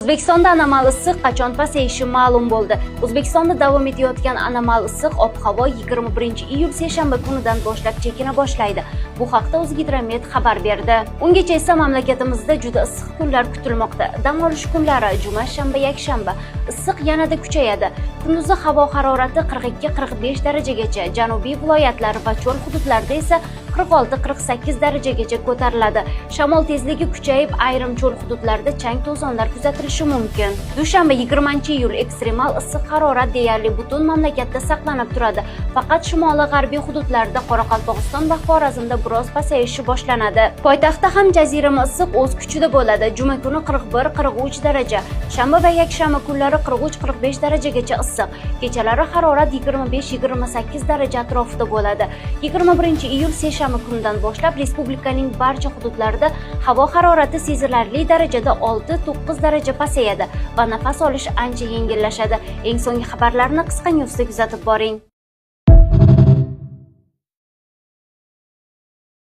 O'zbekistonda anomal issiq qachon pasayishi ma'lum bo'ldi. O'zbekistonda davom etayotgan anomal issiq ob-havo 21-iyul seshanba kunidan boshlab chekina boshlaydi. Bu haqda O'zgidromet xabar berdi. Ungacha esa mamlakatimizda juda issiq kunlar kutilmoqda. Dam olish kunlari juma, shanba, yakshanba issiq yanada kuchayadi. Kunduzi havo harorati 42-45 darajagacha, janubiy viloyatlar va cho'l hududlarda esa 46-48 darajagacha ko'tariladi. Shamol tezligi kuchayib, ayrim cho'l hududlarda chang to'zonlar kuzatilishi mumkin. Dushanba 20-iyul ekstremal issiq harorat deyarli butun mamlakatda saqlanib turadi. Faqat shimoliy g'arbiy hududlarda Qoraqalpog'iston va Xorazmda biroz pasayishi boshlanadi. Poytaxtda ham jazirama issiq o'z kuchida bo'ladi. Juma kuni 41-43 daraja, shanba va yakshanba kunlari 43-45 darajagacha issiq. Kechalari harorat 25-28 daraja atrofida bo'ladi. 21-iyul seshanba kunidan boshlab respublikaning barcha hududlarida havo harorati sezilarli darajada 6-9 daraja pasayadi va nafas olish ancha yengillashadi. Eng so'nggi xabarlarni qisqa newsda kuzatib boring.